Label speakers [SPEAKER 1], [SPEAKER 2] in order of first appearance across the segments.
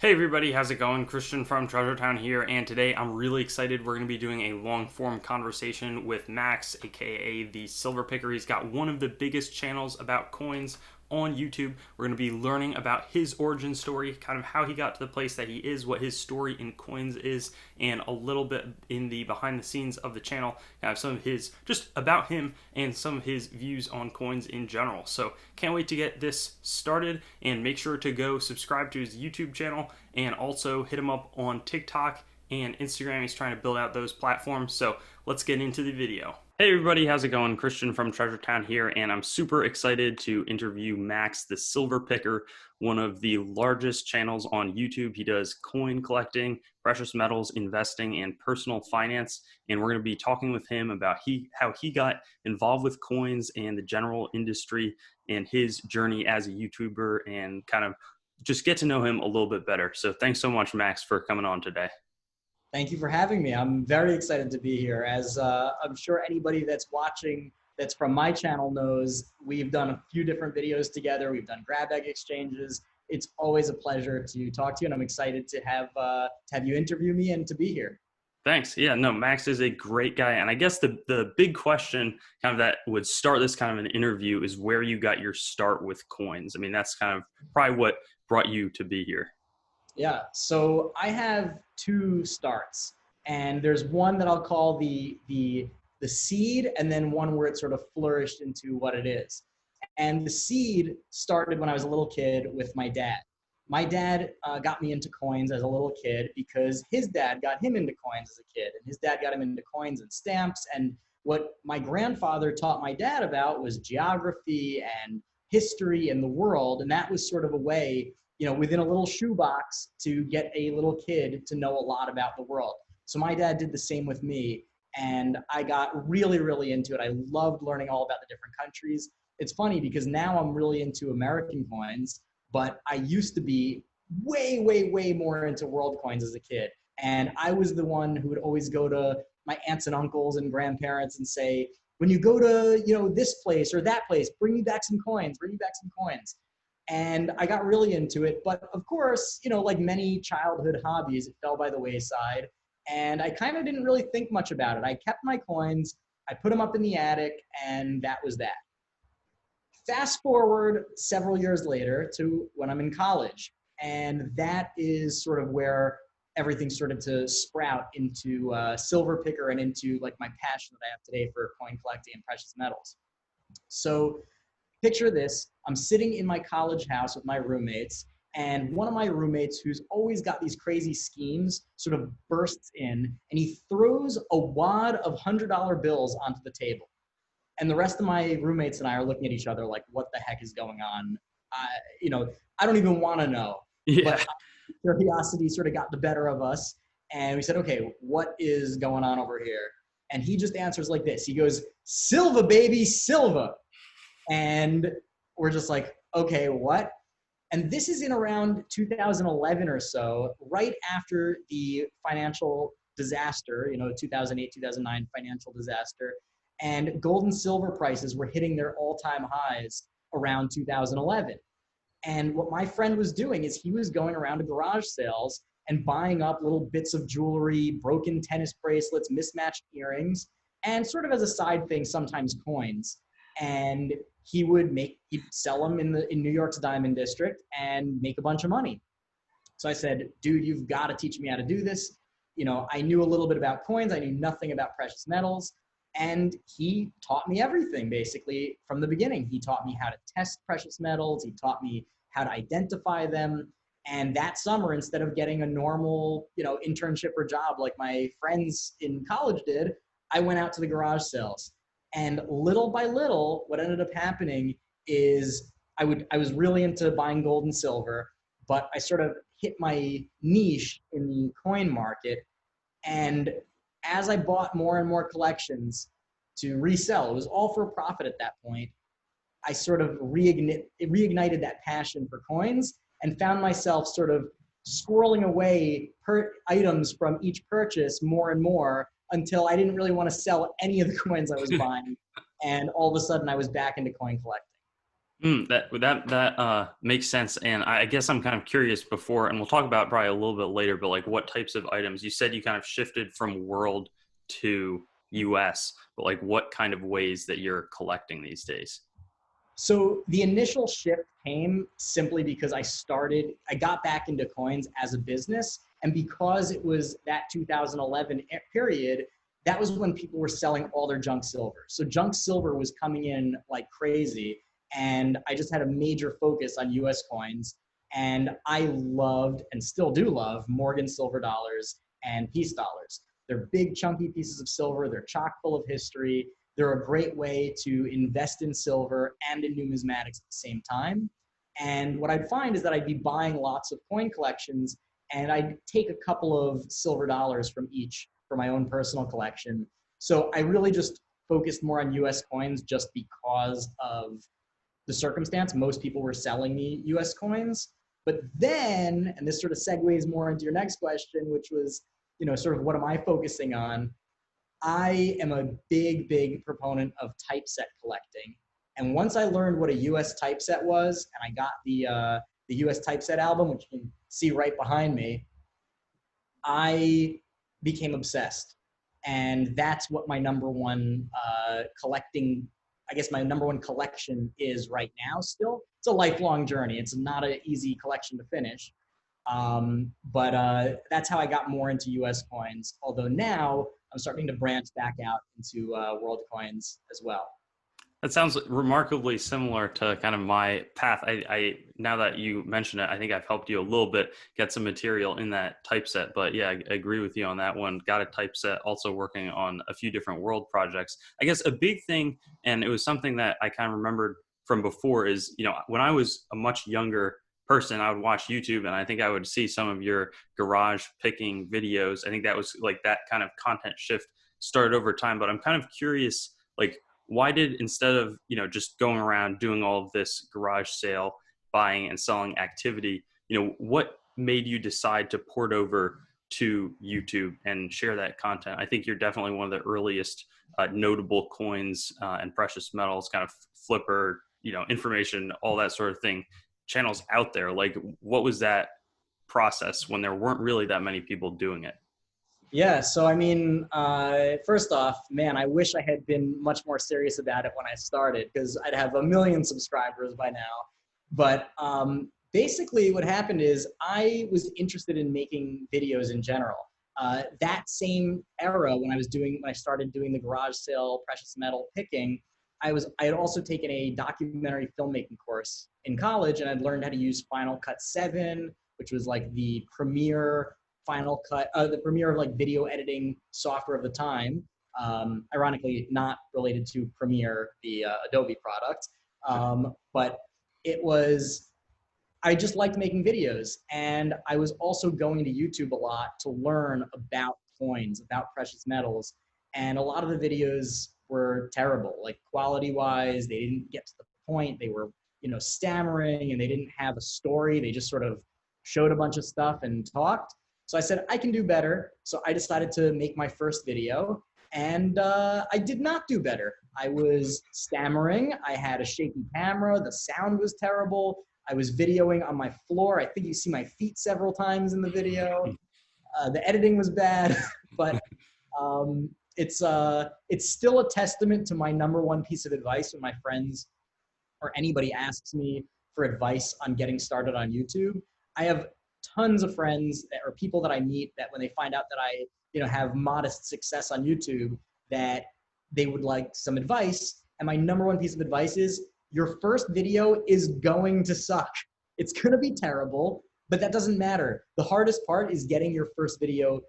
[SPEAKER 1] Hey everybody, how's it going? Christian from Treasure Town here, and today I'm really excited. We're going to be doing a long form conversation with Max, aka the Silverpicker. He's got one of the biggest channels about coins on YouTube. We're going to be learning about his origin story, kind of how he got to the place that he is, what his story in coins is, and a little bit in the behind the scenes of the channel. I have some of his, just about him, and some of his views on coins in general. So can't wait to get this started, and make sure to go subscribe to his YouTube channel and also hit him up on TikTok and Instagram. He's trying to build out those platforms. So let's get into the video. Hey everybody, how's it going? Christian from Treasure Town here, and I'm super excited to interview Max, the Silverpicker, one of the largest channels on YouTube. He does coin collecting, precious metals, investing, and personal finance. And we're going to be talking with him about how he got involved with coins and the general industry and his journey as a YouTuber, and kind of just get to know him a little bit better. So thanks so much, Max, for coming on today.
[SPEAKER 2] Thank you for having me. I'm very excited to be here. As I'm sure anybody that's watching that's from my channel knows, we've done a few different videos together. We've done grab bag exchanges. It's always a pleasure to talk to you, and I'm excited to have you interview me and to be here.
[SPEAKER 1] Thanks. Yeah, no, Max is a great guy. And I guess the big question kind of that would start this kind of an interview is where you got your start with coins. I mean, that's kind of probably what brought you to be here.
[SPEAKER 2] Yeah, so I have two starts, and there's one that I'll call the seed, and then one where it sort of flourished into what it is. And the seed started when I was a little kid with my dad. My dad got me into coins as a little kid because his dad got him into coins as a kid, and his dad got him into coins and stamps. And what my grandfather taught my dad about was geography and history and the world, and that was sort of a way, within a little shoebox to get a little kid to know a lot about the world. So my dad did the same with me, and I got really, really into it. I loved learning all about the different countries. It's funny because now I'm really into American coins, but I used to be way, way, way more into world coins as a kid. And I was the one who would always go to my aunts and uncles and grandparents and say, when you go to, this place or that place, bring me back some coins, bring me back some coins. And I got really into it. But of course, like many childhood hobbies, it fell by the wayside. And I kind of didn't really think much about it. I kept my coins, I put them up in the attic, and that was that. Fast forward several years later to when I'm in college. And that is sort of where everything started to sprout into Silverpicker and into like my passion that I have today for coin collecting and precious metals. So picture this, I'm sitting in my college house with my roommates, and one of my roommates, who's always got these crazy schemes, sort of bursts in and he throws a wad of $100 bills onto the table. And the rest of my roommates and I are looking at each other like, what the heck is going on? I don't even want to know.
[SPEAKER 1] Yeah.
[SPEAKER 2] But curiosity sort of got the better of us. And we said, okay, what is going on over here? And he just answers like this. He goes, Silva, baby, Silva. And we're just like, okay, what? And this is in around 2011 or so, right after the financial disaster, 2008, 2009 financial disaster. And gold and silver prices were hitting their all-time highs around 2011. And what my friend was doing is he was going around to garage sales and buying up little bits of jewelry, broken tennis bracelets, mismatched earrings, and sort of as a side thing, sometimes coins. And he'd sell them in New York's Diamond District and make a bunch of money. So I said, dude, you've got to teach me how to do this. I knew a little bit about coins. I knew nothing about precious metals. And he taught me everything, basically, from the beginning. He taught me how to test precious metals. He taught me how to identify them. And that summer, instead of getting a normal, internship or job like my friends in college did, I went out to the garage sales. And little by little, what ended up happening is I was really into buying gold and silver, but I sort of hit my niche in the coin market. And as I bought more and more collections to resell, it was all for profit at that point, I sort of reignited that passion for coins and found myself sort of squirreling away items from each purchase more and more until I didn't really want to sell any of the coins I was buying. And all of a sudden I was back into coin collecting.
[SPEAKER 1] That makes sense, and I guess I'm kind of curious before, and we'll talk about probably a little bit later. But like, what types of items? You said you kind of shifted from world to U.S., but like, what kind of ways that you're collecting these days?
[SPEAKER 2] So the initial shift came simply because I got back into coins as a business. And because it was that 2011 period, that was when people were selling all their junk silver. So junk silver was coming in like crazy. And I just had a major focus on US coins. And I loved and still do love Morgan silver dollars and peace dollars. They're big, chunky pieces of silver. They're chock full of history. They're a great way to invest in silver and in numismatics at the same time. And what I'd find is that I'd be buying lots of coin collections and I'd take a couple of silver dollars from each for my own personal collection. So I really just focused more on US coins just because of the circumstance. Most people were selling me US coins. But then, and this sort of segues more into your next question, which was, sort of what am I focusing on? I am a big, big proponent of typeset collecting. And once I learned what a US typeset was, and I got the US typeset album, which you can see right behind me, I became obsessed. And that's what my number one collecting, I guess my number one collection is right now still. It's a lifelong journey. It's not an easy collection to finish. But that's how I got more into US coins. Although now I'm starting to branch back out into world coins as well.
[SPEAKER 1] That sounds remarkably similar to kind of my path. I now that you mention it, I think I've helped you a little bit get some material in that typeset. But yeah, I agree with you on that one. Got a typeset, also working on a few different world projects. I guess a big thing, and it was something that I kind of remembered from before, is when I was a much younger person, I would watch YouTube, and I think I would see some of your garage picking videos. I think that was like that kind of content shift started over time. But I'm kind of curious, like, why did, instead of just going around doing all of this garage sale buying and selling activity, what made you decide to port over to YouTube and share that content? I think you're definitely one of the earliest notable coins and precious metals kind of flipper, information, all that sort of thing, channels out there. Like, what was that process when there weren't really that many people doing it?
[SPEAKER 2] Yeah, so I mean, first off, man, I wish I had been much more serious about it when I started because I'd have a million subscribers by now. But basically, what happened is I was interested in making videos in general. That same era when I started doing the garage sale precious metal picking, I had also taken a documentary filmmaking course in college, and I'd learned how to use Final Cut 7, which was like the premier Final Cut, the premiere of like video editing software of the time. Ironically, not related to Premiere, the Adobe product, but it was. I just liked making videos, and I was also going to YouTube a lot to learn about coins, about precious metals, and a lot of the videos were terrible, like quality-wise. They didn't get to the point. They were, stammering, and they didn't have a story. They just sort of showed a bunch of stuff and talked. So I said, I can do better. So I decided to make my first video, and I did not do better. I was stammering. I had a shaky camera. The sound was terrible. I was videoing on my floor. I think you see my feet several times in the video. The editing was bad, but it's still a testament to my number one piece of advice when my friends or anybody asks me for advice on getting started on YouTube. I have tons of friends or people that I meet that when they find out that I, have modest success on YouTube, that they would like some advice. And my number one piece of advice is your first video is going to suck. It's going to be terrible, but that doesn't matter. The hardest part is getting your first video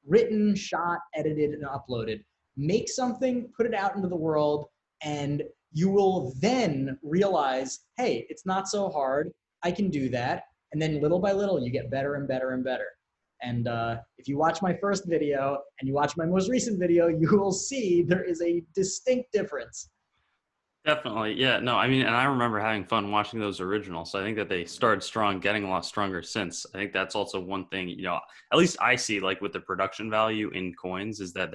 [SPEAKER 2] written, shot, edited, and uploaded. Make something, put it out into the world, and you will then realize, hey, it's not so hard. I can do that. And then little by little, you get better and better and better. And if you watch my first video and you watch my most recent video, you will see there is a distinct difference.
[SPEAKER 1] Definitely. Yeah. No, I mean, and I remember having fun watching those originals. So I think that they started strong, getting a lot stronger since. I think that's also one thing, at least I see, like, with the production value in coins, is that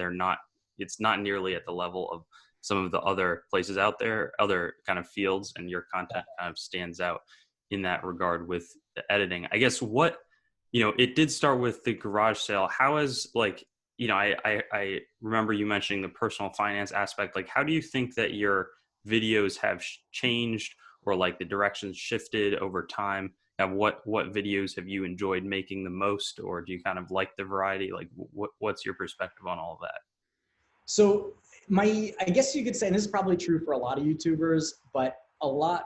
[SPEAKER 1] it's not nearly at the level of some of the other places out there, other kind of fields, and your content kind of stands out in that regard with the editing. I guess what, it did start with the garage sale. How has like, I remember you mentioning the personal finance aspect. Like, how do you think that your videos have changed, or like the directions shifted over time? And what videos have you enjoyed making the most, or do you kind of like the variety? Like, what's your perspective on all of that?
[SPEAKER 2] So I guess you could say, and this is probably true for a lot of YouTubers, but a lot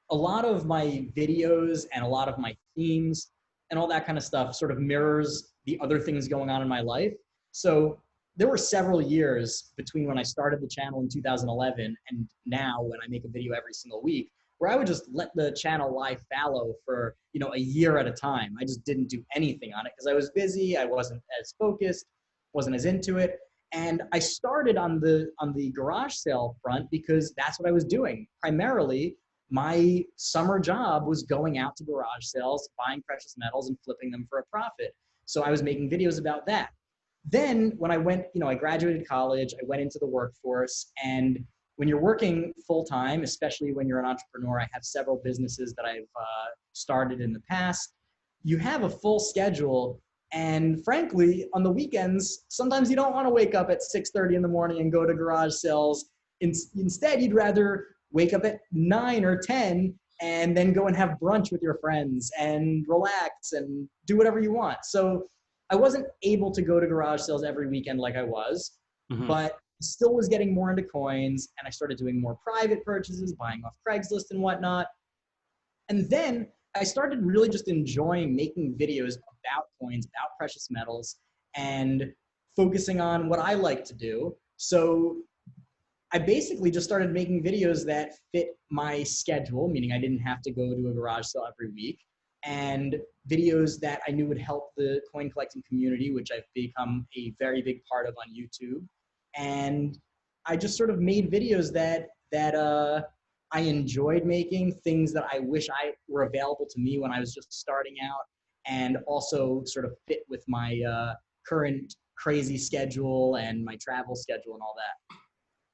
[SPEAKER 2] of my videos and a lot of my themes and all that kind of stuff sort of mirrors the other things going on in my life. So there were several years between when I started the channel in 2011 and now when I make a video every single week, where I would just let the channel lie fallow for, a year at a time. I just didn't do anything on it because I was busy. I wasn't as focused, wasn't as into it. And I started on the garage sale front because that's what I was doing. Primarily, my summer job was going out to garage sales, buying precious metals and flipping them for a profit. So I was making videos about that. Then when I went, I graduated college, I went into the workforce, and when you're working full time, especially when you're an entrepreneur, I have several businesses that I've started in the past. You have a full schedule, and frankly, on the weekends, sometimes you don't want to wake up at 6:30 in the morning and go to garage sales. Instead, you'd rather wake up at 9 or 10 and then go and have brunch with your friends and relax and do whatever you want. So I wasn't able to go to garage sales every weekend like I was, but still was getting more into coins, and I started doing more private purchases, buying off Craigslist and whatnot. And then I started really just enjoying making videos about coins, about precious metals, and focusing on what I like to do. So I basically just started making videos that fit my schedule, meaning I didn't have to go to a garage sale every week, and videos that I knew would help the coin collecting community, which I've become a very big part of on YouTube. And I just sort of made videos that I enjoyed making, things that I wish I were available to me when I was just starting out, and also sort of fit with my current crazy schedule and my travel schedule and all that.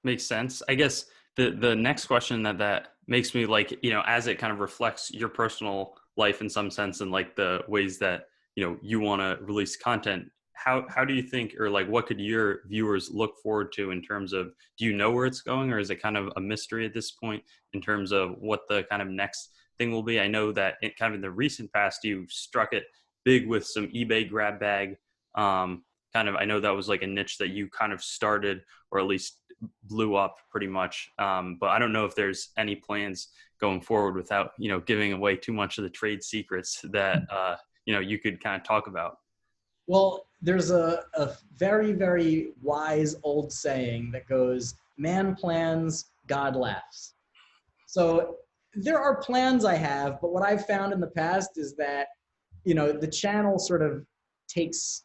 [SPEAKER 1] Makes sense. I guess the next question that makes me like, as it kind of reflects your personal life in some sense, and like the ways that, you want to release content, how do you think, or like what could your viewers look forward to in terms of, do you know where it's going, or is it kind of a mystery at this point in terms of what the kind of next thing will be? I know that kind of in the recent past, you struck it big with some eBay grab bag. I know that was like a niche that you kind of started, or at least blew up pretty much. But I don't know if there's any plans going forward without, giving away too much of the trade secrets that, you could kind of talk about.
[SPEAKER 2] Well, there's a very, very wise old saying that goes, man plans, God laughs. So there are plans I have, but what I've found in the past is that, the channel sort of takes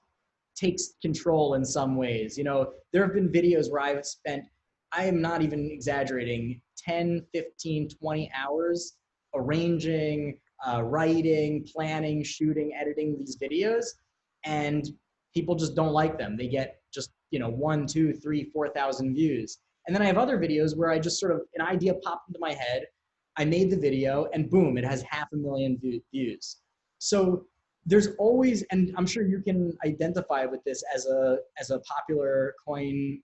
[SPEAKER 2] control in some ways. There have been videos where I've spent, I am not even exaggerating, 10, 15, 20 hours arranging, writing, planning, shooting, editing these videos, and people just don't like them. They get just, 1, 2, 3, 4,000 views. And then I have other videos where I just sort of, an idea popped into my head, I made the video, and boom, it has 500,000 views. So there's always, and I'm sure you can identify with this as a popular coin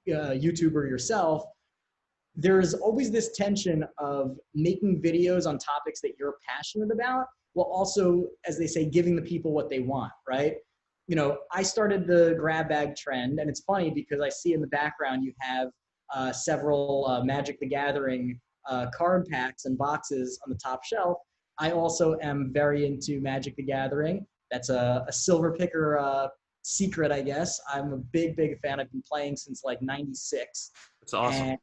[SPEAKER 2] YouTuber yourself, there's always this tension of making videos on topics that you're passionate about, while also, as they say, giving the people what they want, right? I started the grab bag trend, and it's funny because I see in the background you have several Magic the Gathering card packs and boxes on the top shelf. I also am very into Magic the Gathering. That's a Silverpicker secret, I guess. I'm a big, big fan. I've been playing since like 96.
[SPEAKER 1] It's awesome.
[SPEAKER 2] And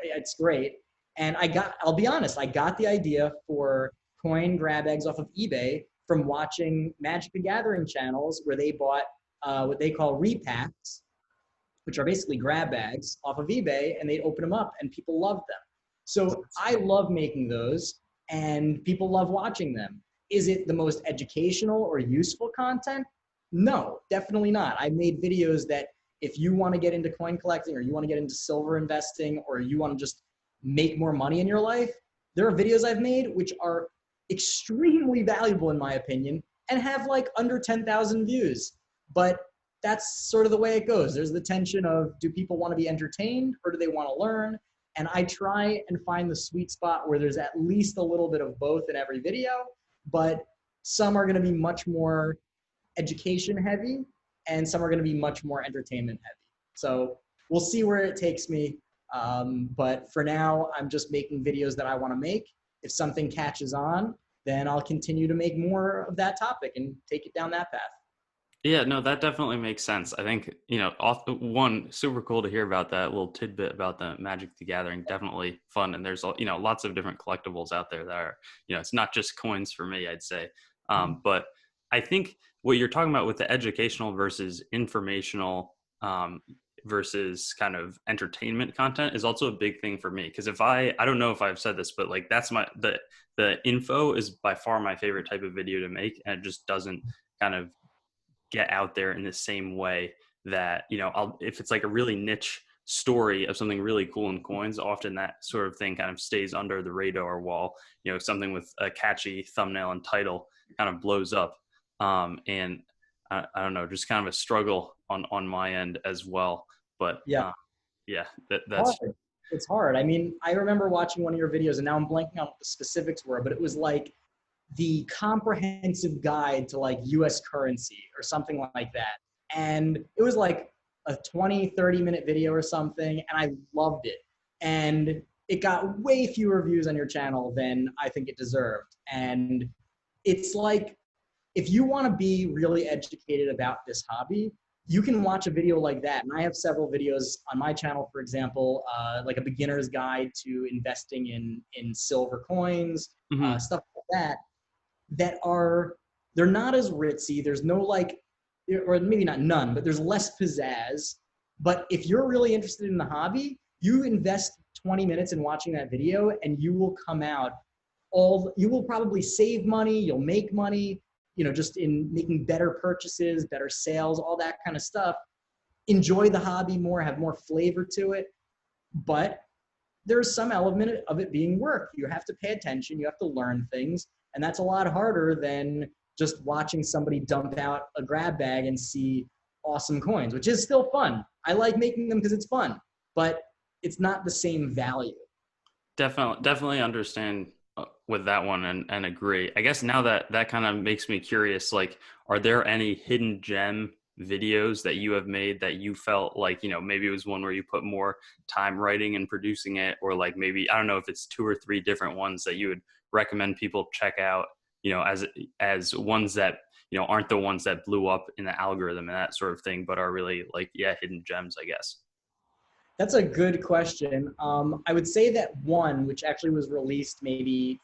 [SPEAKER 2] it's great. And I'll be honest, I got the idea for coin grab bags off of eBay from watching Magic the Gathering channels where they bought what they call repacks, which are basically grab bags off of eBay, and they'd open them up and people loved them. So I love making those, and people love watching them. Is it the most educational or useful content? No, definitely not. I made videos that if you want to get into coin collecting or you want to get into silver investing or you want to just make more money in your life, there are videos I've made which are extremely valuable in my opinion and have like under 10,000 views. But that's sort of the way it goes. There's the tension of, do people want to be entertained or do they want to learn? And I try and find the sweet spot where there's at least a little bit of both in every video, but some are going to be much more education heavy and some are going to be much more entertainment heavy. So we'll see where it takes me. But for now, I'm just making videos that I want to make. If something catches on, then I'll continue to make more of that topic and take it down that path.
[SPEAKER 1] Yeah, no, that definitely makes sense. I think, one, super cool to hear about that little tidbit about the Magic the Gathering. Definitely fun. And there's, lots of different collectibles out there that are, it's not just coins for me, I'd say. But I think what you're talking about with the educational versus informational versus kind of entertainment content is also a big thing for me. Because if I don't know if I've said this, but like that's the info is by far my favorite type of video to make. And it just doesn't kind of get out there in the same way that, if it's like a really niche story of something really cool in coins, often that sort of thing kind of stays under the radar wall. Something with a catchy thumbnail and title kind of blows up. And I don't know, just kind of a struggle on my end as well. But
[SPEAKER 2] Yeah.
[SPEAKER 1] That's
[SPEAKER 2] hard. It's hard. I mean, I remember watching one of your videos and now I'm blanking on what the specifics were, but it was like the comprehensive guide to like US currency or something like that. And it was like a 20-30 minute video or something. And I loved it. And it got way fewer views on your channel than I think it deserved. And it's like, if you want to be really educated about this hobby, you can watch a video like that. And I have several videos on my channel, for example, like a beginner's guide to investing in silver coins, stuff like that they're not as ritzy. There's no like, or maybe not none, but there's less pizzazz. But if you're really interested in the hobby, you invest 20 minutes in watching that video and you will come out you will probably save money, you'll make money, just in making better purchases, better sales, all that kind of stuff. Enjoy the hobby more, have more flavor to it. But there's some element of it being work. You have to pay attention, you have to learn things. And that's a lot harder than just watching somebody dump out a grab bag and see awesome coins, which is still fun. I like making them because it's fun, but it's not the same value.
[SPEAKER 1] Definitely understand with that one and agree. I guess now that kind of makes me curious, like, are there any hidden gem videos that you have made that you felt like, maybe it was one where you put more time writing and producing it, or like maybe, I don't know if it's 2 or 3 different ones that you would recommend people check out, as ones that, aren't the ones that blew up in the algorithm and that sort of thing, but are really like, hidden gems, I guess.
[SPEAKER 2] That's a good question. I would say that one, which actually was released maybe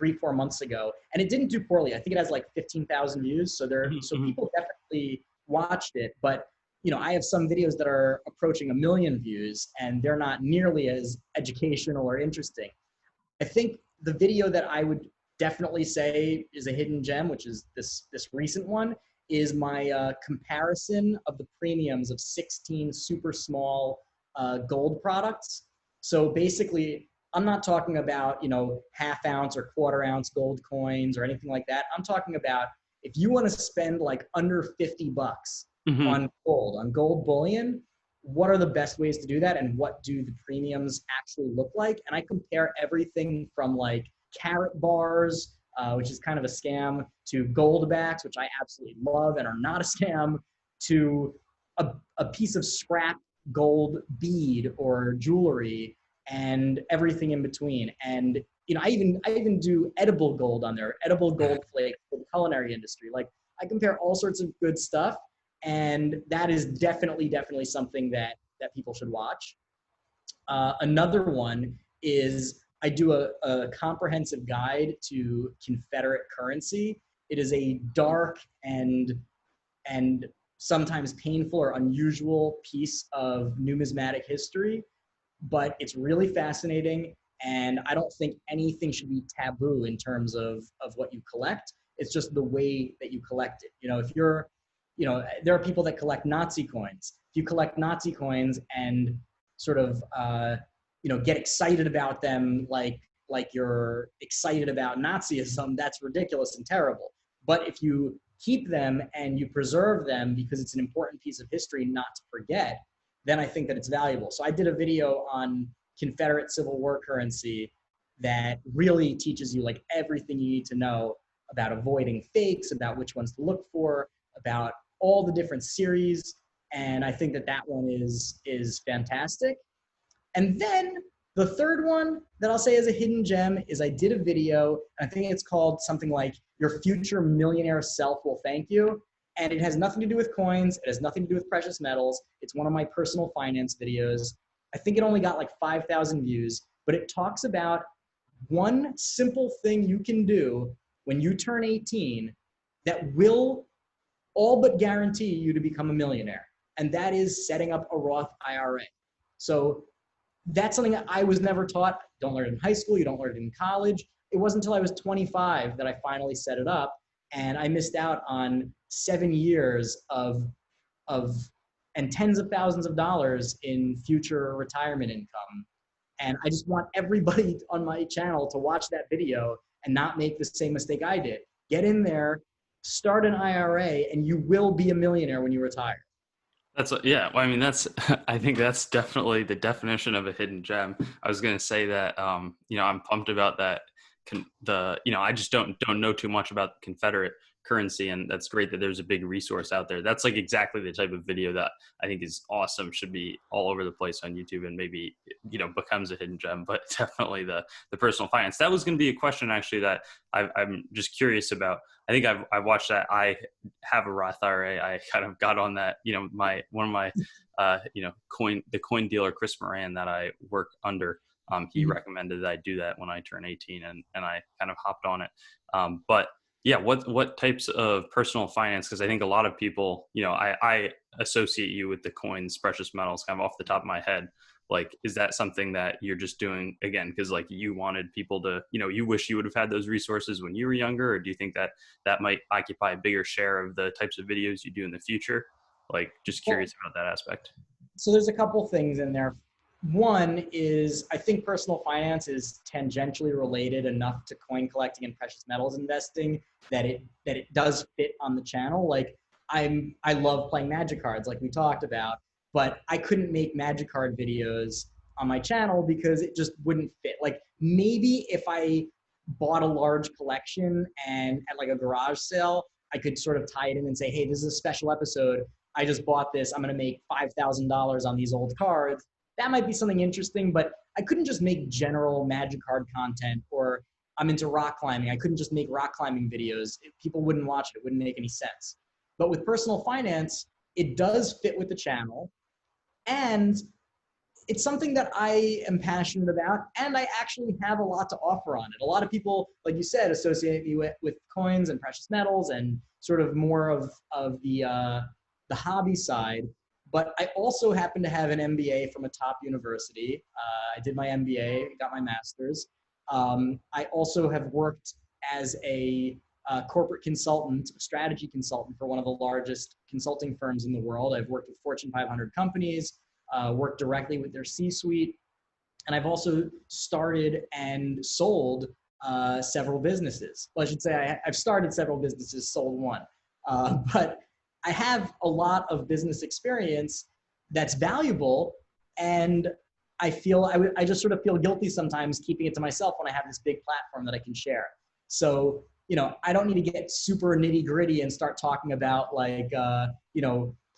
[SPEAKER 2] 3-4 months ago, and it didn't do poorly. I think it has like 15,000 views. So people definitely watched it, but I have some videos that are approaching 1 million views and they're not nearly as educational or interesting. I think the video that I would definitely say is a hidden gem, which is this recent one, is my comparison of the premiums of 16 super small gold products. So basically, I'm not talking about, half ounce or quarter ounce gold coins or anything like that. I'm talking about if you want to spend like under $50 on gold bullion, what are the best ways to do that? And what do the premiums actually look like? And I compare everything from like carat bars, which is kind of a scam, to gold backs, which I absolutely love and are not a scam, to a piece of scrap gold bead or jewelry and everything in between. And I even do edible gold on there, edible gold flake for the culinary industry. Like, I compare all sorts of good stuff, and that is definitely something that people should watch. Another one is I do a comprehensive guide to Confederate currency. It is a dark and sometimes painful or unusual piece of numismatic history, but it's really fascinating. And I don't think anything should be taboo in terms of what you collect. It's just the way that you collect it. If you're there are people that collect Nazi coins. If you collect Nazi coins and sort of, get excited about them, like you're excited about Nazism, that's ridiculous and terrible. But if you keep them and you preserve them because it's an important piece of history not to forget, then I think that it's valuable. So I did a video on Confederate Civil War currency that really teaches you like everything you need to know about avoiding fakes, about which ones to look for, about all the different series. And I think that that one is fantastic. And then the third one that I'll say is a hidden gem is I did a video, I think it's called something like Your Future Millionaire Self Will Thank You. And it has nothing to do with coins. It has nothing to do with precious metals. It's one of my personal finance videos. I think it only got like 5,000 views, but it talks about one simple thing you can do when you turn 18 that will all but guarantee you to become a millionaire. And that is setting up a Roth IRA. So that's something that I was never taught. Don't learn it in high school. You don't learn it in college. It wasn't until I was 25 that I finally set it up. And I missed out on 7 years of and tens of thousands of dollars in future retirement income. And I just want everybody on my channel to watch that video and not make the same mistake I did. Get in there, start an IRA, and you will be a millionaire when you retire.
[SPEAKER 1] Yeah. Well, I mean, I think that's definitely the definition of a hidden gem. I was going to say that, I'm pumped about that. I just don't know too much about Confederate currency, and that's great that there's a big resource out there. That's like exactly the type of video that I think is awesome, should be all over the place on YouTube, and maybe becomes a hidden gem. But definitely the personal finance, that was going to be a question actually that I'm just curious about. I think I've watched that. I have a Roth IRA. I kind of got on that, one of my the coin dealer Chris Moran that I work under, he recommended that I do that when I turn 18, and I kind of hopped on it. But yeah, what types of personal finance? Because I think a lot of people, I associate you with the coins, precious metals, kind of off the top of my head. Like, is that something that you're just doing again because like you wanted people to, you wish you would have had those resources when you were younger, or do you think that might occupy a bigger share of the types of videos you do in the future? Like, just curious about that aspect.
[SPEAKER 2] So there's a couple things in there. One is I think personal finance is tangentially related enough to coin collecting and precious metals investing that it does fit on the channel. Like I love playing Magic cards like we talked about, but I couldn't make Magic card videos on my channel because it just wouldn't fit. Like maybe if I bought a large collection and at like a garage sale, I could sort of tie it in and say, hey, this is a special episode. I just bought this. I'm going to make $5,000 on these old cards. That might be something interesting, but I couldn't just make general Magic card content, or I'm into rock climbing. I couldn't just make rock climbing videos. People wouldn't watch it. It wouldn't make any sense. But with personal finance, it does fit with the channel. And it's something that I am passionate about, and I actually have a lot to offer on it. A lot of people, like you said, associate me with coins and precious metals and sort of more of the hobby side. But I also happen to have an MBA from a top university. I did my MBA, got my master's. I also have worked as a corporate consultant, strategy consultant for one of the largest consulting firms in the world. I've worked with Fortune 500 companies, worked directly with their C-suite. And I've also started and sold several businesses. Well, I should say I've started several businesses, sold one. But I have a lot of business experience that's valuable, and I feel I just sort of feel guilty sometimes keeping it to myself when I have this big platform that I can share. So, I don't need to get super nitty gritty and start talking about like,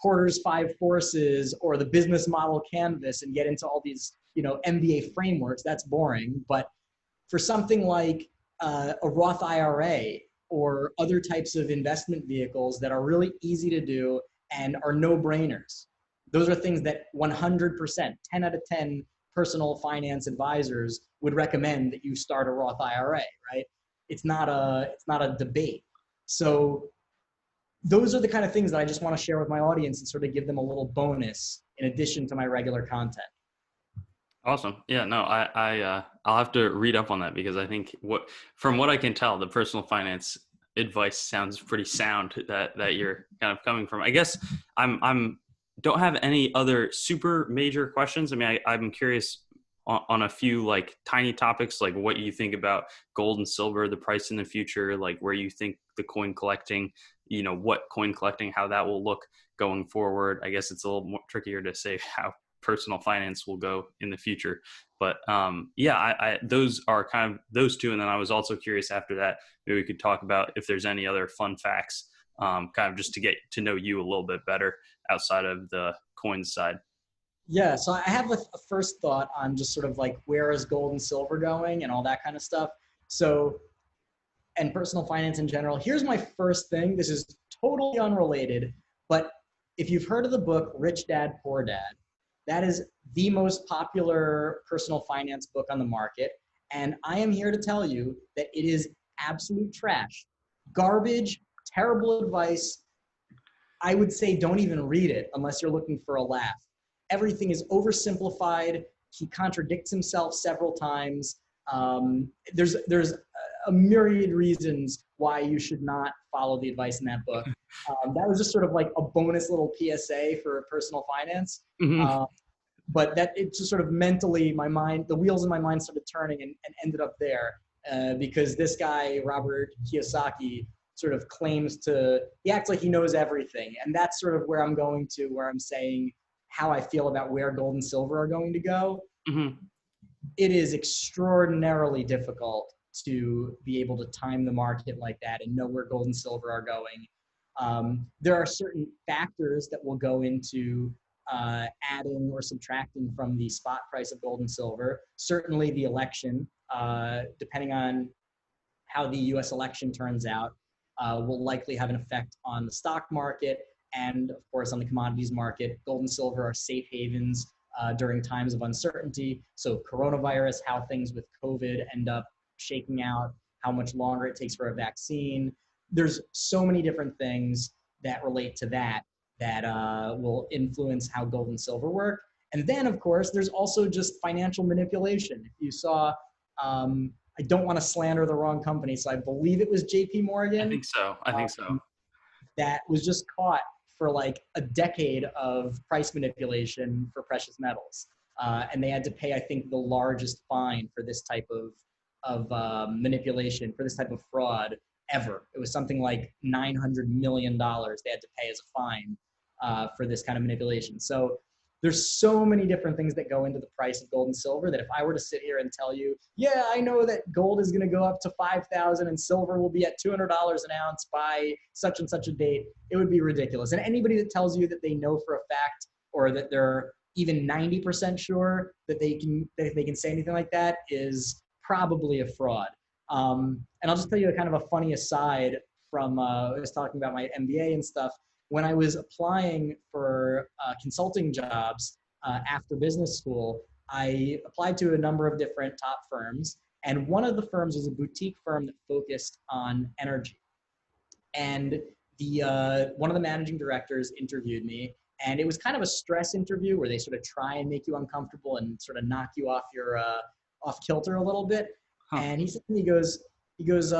[SPEAKER 2] Porter's 5 forces or the business model canvas and get into all these, MBA frameworks. That's boring. But for something like a Roth IRA, or other types of investment vehicles that are really easy to do and are no-brainers. Those are things that 100%, 10 out of 10 personal finance advisors would recommend that you start a Roth IRA, right? It's not a debate. So those are the kind of things that I just want to share with my audience and sort of give them a little bonus in addition to my regular content.
[SPEAKER 1] Awesome. Yeah, no, I'll have to read up on that, because I think from what I can tell, the personal finance advice sounds pretty sound that you're kind of coming from. I guess I'm don't have any other super major questions. I mean, I'm curious on a few like tiny topics, like what you think about gold and silver, the price in the future, like where you think the coin collecting, what coin collecting, how that will look going forward. I guess it's a little more trickier to say how personal finance will go in the future. But yeah, those are kind of those two. And then I was also curious after that, maybe we could talk about if there's any other fun facts, kind of just to get to know you a little bit better outside of the coins side.
[SPEAKER 2] Yeah, so I have a first thought on just sort of like where is gold and silver going and all that kind of stuff. So, and personal finance in general. Here's my first thing. This is totally unrelated, but if you've heard of the book Rich Dad Poor Dad, that is the most popular personal finance book on the market. And I am here to tell you that it is absolute trash, garbage, terrible advice. I would say don't even read it unless you're looking for a laugh. Everything is oversimplified. He contradicts himself several times. There's a myriad reasons why you should not follow the advice in that book. That was just sort of like a bonus little PSA for personal finance.
[SPEAKER 1] Mm-hmm.
[SPEAKER 2] But that it just sort of mentally, the wheels in my mind started turning and ended up there because this guy, Robert Kiyosaki, sort of he acts like he knows everything. And that's sort of where I'm going to, where I'm saying how I feel about where gold and silver are going to go.
[SPEAKER 1] Mm-hmm.
[SPEAKER 2] It is extraordinarily difficult to be able to time the market like that and know where gold and silver are going. There are certain factors that will go into adding or subtracting from the spot price of gold and silver. Certainly the election, depending on how the US election turns out, will likely have an effect on the stock market and, of course, on the commodities market. Gold and silver are safe havens during times of uncertainty. So coronavirus, how things with COVID end up shaking out, how much longer it takes for a vaccine. There's so many different things that relate to that will influence how gold and silver work. And then, of course, there's also just financial manipulation. If you saw, I don't want to slander the wrong company, so I believe it was JP Morgan.
[SPEAKER 1] I think so.
[SPEAKER 2] That was just caught for like a decade of price manipulation for precious metals. And they had to pay, I think, the largest fine for this type of manipulation, for this type of fraud ever. It was something like $900 million they had to pay as a fine for this kind of manipulation. So there's so many different things that go into the price of gold and silver that if I were to sit here and tell you, yeah, I know that gold is going to go up to 5,000 and silver will be at $200 an ounce by such and such a date, it would be ridiculous. And anybody that tells you that they know for a fact or that they're even 90% sure that they can say anything like that is probably a fraud. And I'll just tell you a kind of a funny aside from I was talking about my MBA and stuff. When I was applying for consulting jobs after business school, I applied to a number of different top firms. And one of the firms was a boutique firm that focused on energy. And one of the managing directors interviewed me. And it was kind of a stress interview where they sort of try and make you uncomfortable and sort of knock you off your off kilter a little bit. Huh. And he said to me, he goes,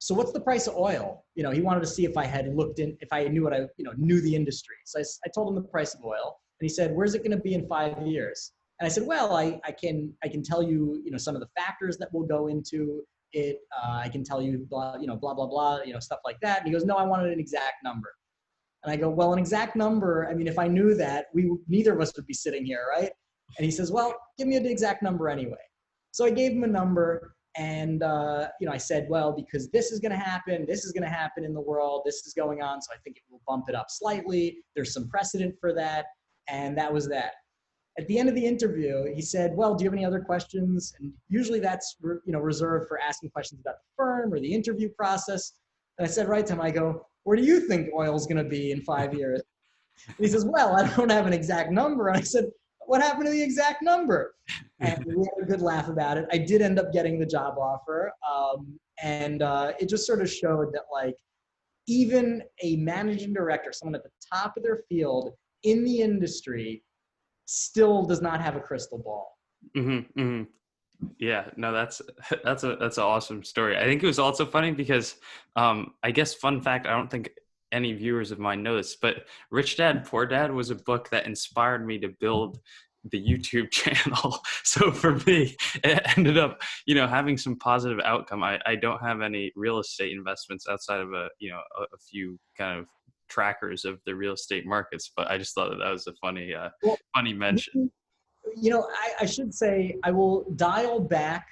[SPEAKER 2] so what's the price of oil? He wanted to see if I had if I knew knew the industry. So I told him the price of oil, and he said, where's it going to be in 5 years? And I said, well, I can tell you, some of the factors that will go into it. I can tell you, blah, blah, blah, blah, stuff like that. And he goes, no, I wanted an exact number. And I go, well, an exact number. I mean, if I knew that, neither of us would be sitting here, right? And he says, well, give me the exact number anyway. So I gave him a number. And, I said, well, because this is going to happen in the world, this is going on, so I think it will bump it up slightly. There's some precedent for that. And that was that. At the end of the interview, he said, well, do you have any other questions? And usually that's, reserved for asking questions about the firm or the interview process. And I said right to him, I go, where do you think oil is going to be in 5 years? And he says, well, I don't have an exact number. And I said, what happened to the exact number? And we had a good laugh about it. I did end up getting the job offer. And it just sort of showed that even a managing director, someone at the top of their field in the industry, still does not have a crystal ball.
[SPEAKER 1] Mm-hmm, mm-hmm. Yeah, no, that's an awesome story. I think it was also funny because I guess fun fact, I don't think any viewers of mine know this, but Rich Dad Poor Dad was a book that inspired me to build the YouTube channel. So for me, it ended up, having some positive outcome. I don't have any real estate investments outside of a few kind of trackers of the real estate markets, but I just thought that was a
[SPEAKER 2] Well,
[SPEAKER 1] funny mention.
[SPEAKER 2] I should say I will dial back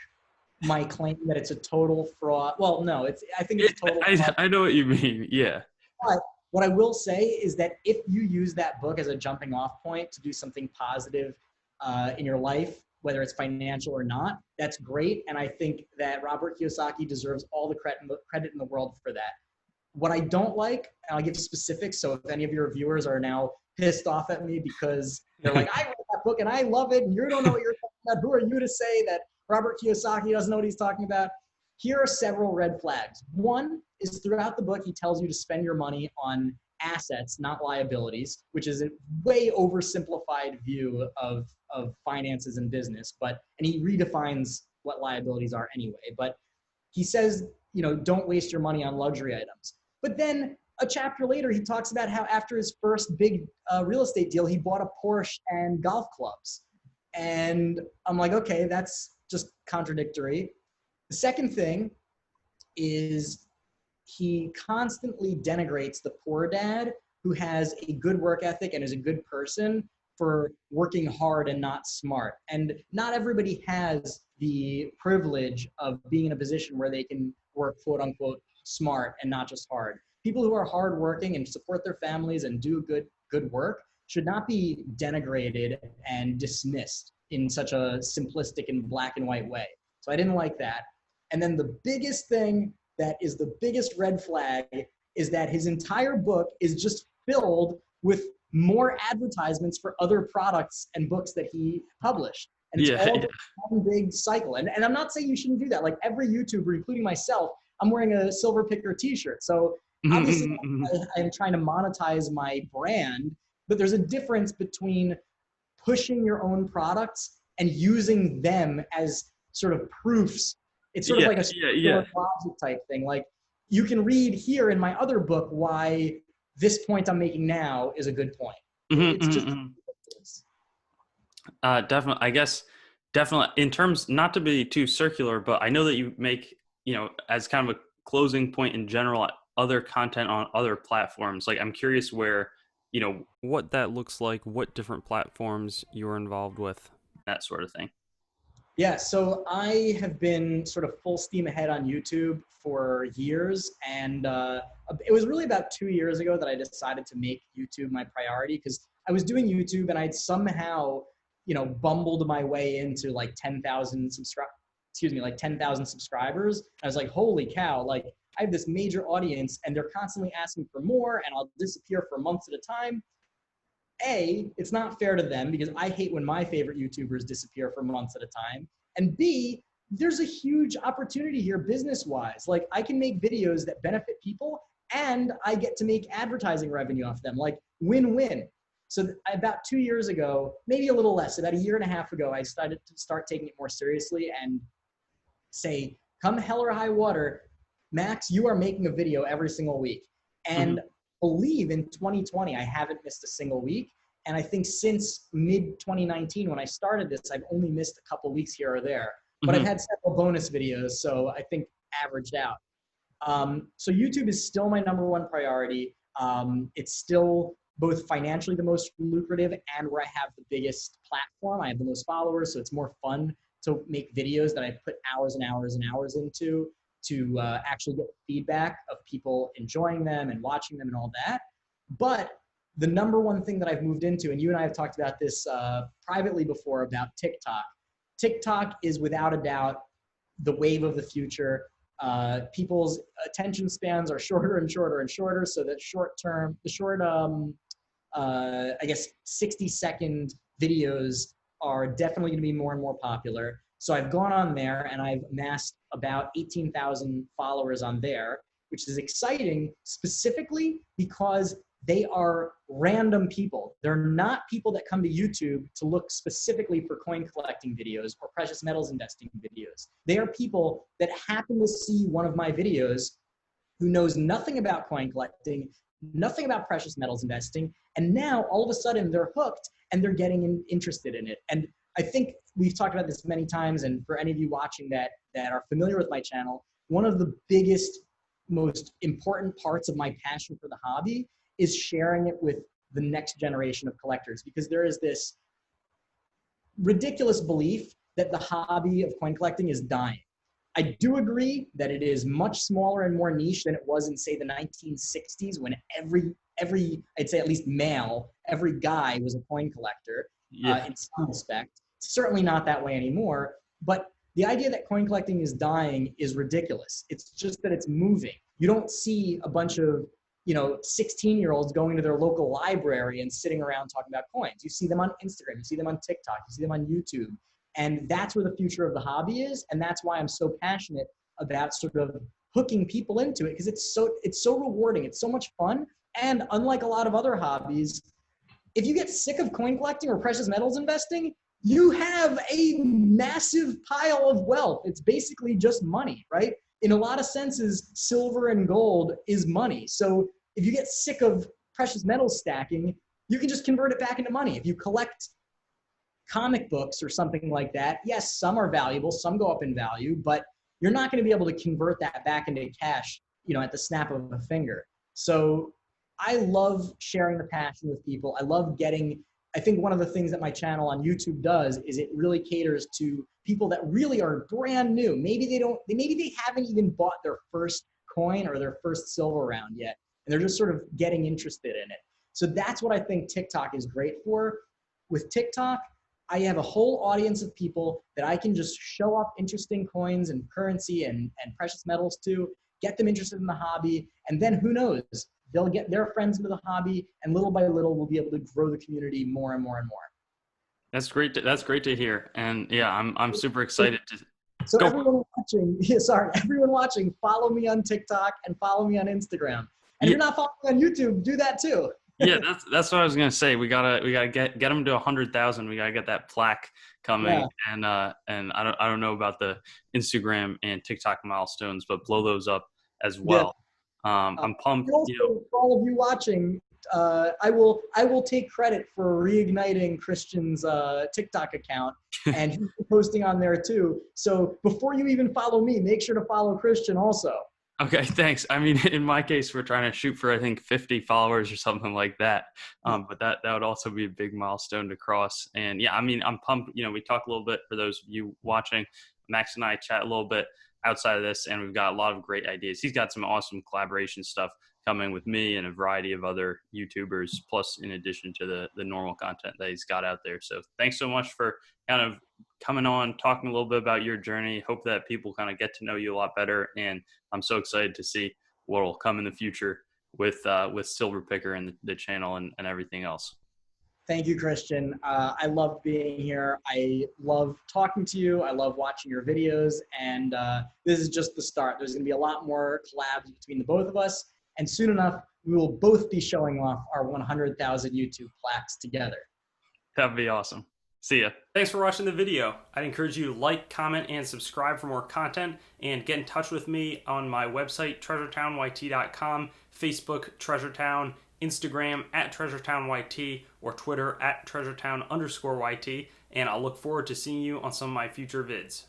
[SPEAKER 2] my claim that it's a total fraud. Well, no, I think
[SPEAKER 1] Yeah,
[SPEAKER 2] it's a total fraud.
[SPEAKER 1] I know what you mean. Yeah.
[SPEAKER 2] But what I will say is that if you use that book as a jumping off point to do something positive in your life, whether it's financial or not, that's great. And I think that Robert Kiyosaki deserves all the credit in the world for that. What I don't like, and I'll give specifics, so if any of your viewers are now pissed off at me because they're like, I read that book and I love it, and you don't know what you're talking about. Who are you to say that Robert Kiyosaki doesn't know what he's talking about? Here are several red flags. One is throughout the book, he tells you to spend your money on assets, not liabilities, which is a way oversimplified view of finances and business. And he redefines what liabilities are anyway. But he says, don't waste your money on luxury items. But then a chapter later, he talks about how after his first big real estate deal, he bought a Porsche and golf clubs. And I'm like, okay, that's just contradictory. The second thing is he constantly denigrates the poor dad who has a good work ethic and is a good person for working hard and not smart. And not everybody has the privilege of being in a position where they can work quote unquote smart and not just hard. People who are hardworking and support their families and do good work should not be denigrated and dismissed in such a simplistic and black and white way. So I didn't like that. And then the biggest thing that is the biggest red flag is that his entire book is just filled with more advertisements for other products and books that he published. And it's all just one big cycle. And I'm not saying you shouldn't do that. Like every YouTuber, including myself, I'm wearing a Silverpicker t-shirt. So obviously I'm trying to monetize my brand, but there's a difference between pushing your own products and using them as sort of proofs. It's sort of like a logic type thing. Like you can read here in my other book why this point I'm making now is a good point. It's just
[SPEAKER 1] definitely. I guess definitely in terms, not to be too circular, but I know that you make, as kind of a closing point in general, other content on other platforms. Like I'm curious where, what that looks like, what different platforms you're involved with, that sort of thing.
[SPEAKER 2] Yeah, so I have been sort of full steam ahead on YouTube for years. And it was really about 2 years ago that I decided to make YouTube my priority because I was doing YouTube and I'd somehow, bumbled my way into like 10,000 subscribers. I was like, holy cow, like I have this major audience and they're constantly asking for more and I'll disappear for months at a time. A, it's not fair to them because I hate when my favorite YouTubers disappear for months at a time. And B, there's a huge opportunity here business-wise. Like I can make videos that benefit people and I get to make advertising revenue off them, like win-win. So about 2 years ago, maybe a little less, about a year and a half ago, I started to start taking it more seriously and say, come hell or high water, Max, you are making a video every single week. And believe in 2020, I haven't missed a single week. And I think since mid 2019, when I started this, I've only missed a couple weeks here or there, but I've had several bonus videos. So I think averaged out. So YouTube is still my number one priority. It's still both financially the most lucrative and where I have the biggest platform. I have the most followers. So it's more fun to make videos that I put hours and hours and hours into to actually get feedback of people enjoying them and watching them and all that. But the number one thing that I've moved into, and you and I have talked about this privately before about TikTok. TikTok is without a doubt the wave of the future. People's attention spans are shorter and shorter and shorter. So that I guess 60-second videos are definitely going to be more and more popular. So I've gone on there and I've amassed about 18,000 followers on there, which is exciting specifically because they are random people. They're not people that come to YouTube to look specifically for coin collecting videos or precious metals investing videos. They are people that happen to see one of my videos who knows nothing about coin collecting, nothing about precious metals investing, and now all of a sudden they're hooked and they're getting interested in it. And I think we've talked about this many times, and for any of you watching that are familiar with my channel, one of the biggest, most important parts of my passion for the hobby is sharing it with the next generation of collectors, because there is this ridiculous belief that the hobby of coin collecting is dying. I do agree that it is much smaller and more niche than it was in, say, the 1960s, when every I'd say at least male, every guy was a coin collector in some respect. It's certainly not that way anymore, but the idea that coin collecting is dying is ridiculous. It's just that it's moving. You don't see a bunch of 16-year-olds going to their local library and sitting around talking about coins. You see them on Instagram, you see them on TikTok, you see them on YouTube. And that's where the future of the hobby is. And that's why I'm so passionate about sort of hooking people into it, because it's so rewarding. It's so much fun. And unlike a lot of other hobbies, if you get sick of coin collecting or precious metals investing, you have a massive pile of wealth. It's basically just money, right? In a lot of senses, silver and gold is money. So if you get sick of precious metals stacking, you can just convert it back into money. If you collect comic books or something like that, yes, some are valuable, some go up in value, but you're not going to be able to convert that back into cash, at the snap of a finger. So I love sharing the passion with people. I love I think one of the things that my channel on YouTube does is it really caters to people that really are brand new. Maybe they haven't even bought their first coin or their first silver round yet, and they're just sort of getting interested in it. So that's what I think TikTok is great for. With TikTok, I have a whole audience of people that I can just show off interesting coins and currency and precious metals to, get them interested in the hobby, and then who knows, they'll get their friends into the hobby, and little by little, we'll be able to grow the community more and more and more.
[SPEAKER 1] That's great. That's great to hear. And yeah, I'm super excited to
[SPEAKER 2] So
[SPEAKER 1] go.
[SPEAKER 2] everyone watching, follow me on TikTok and follow me on Instagram. And if you're not following me on YouTube, do that too.
[SPEAKER 1] Yeah, that's what I was gonna say. We gotta get them to 100,000. We gotta get that plaque coming. Yeah. And I don't know about the Instagram and TikTok milestones, but blow those up as well. Yeah. I'm pumped.
[SPEAKER 2] Also, for all of you watching, I will take credit for reigniting Christian's TikTok account, and he's posting on there too. So before you even follow me, make sure to follow Christian also.
[SPEAKER 1] Okay, thanks. I mean, in my case, we're trying to shoot for, I think, 50 followers or something like that. But that would also be a big milestone to cross. And yeah, I mean, I'm pumped. We talk a little bit for those of you watching. Max and I chat a little bit outside of this, and we've got a lot of great ideas. He's got some awesome collaboration stuff coming with me and a variety of other YouTubers, plus in addition to the normal content that he's got out there. So thanks so much for kind of coming on, talking a little bit about your journey. Hope that people kind of get to know you a lot better. And I'm so excited to see what will come in the future with Silverpicker and the channel and everything else.
[SPEAKER 2] Thank you, Christian. I love being here. I love talking to you. I love watching your videos. And this is just the start. There's going to be a lot more collabs between the both of us. And soon enough, we will both be showing off our 100,000 YouTube plaques together.
[SPEAKER 1] That'd be awesome. See ya. Thanks for watching the video. I'd encourage you to like, comment, and subscribe for more content, and get in touch with me on my website, treasuretownYT.com, Facebook, TreasureTown, Instagram @TreasureTownYT, or Twitter @TreasureTown_YT, and I'll look forward to seeing you on some of my future vids.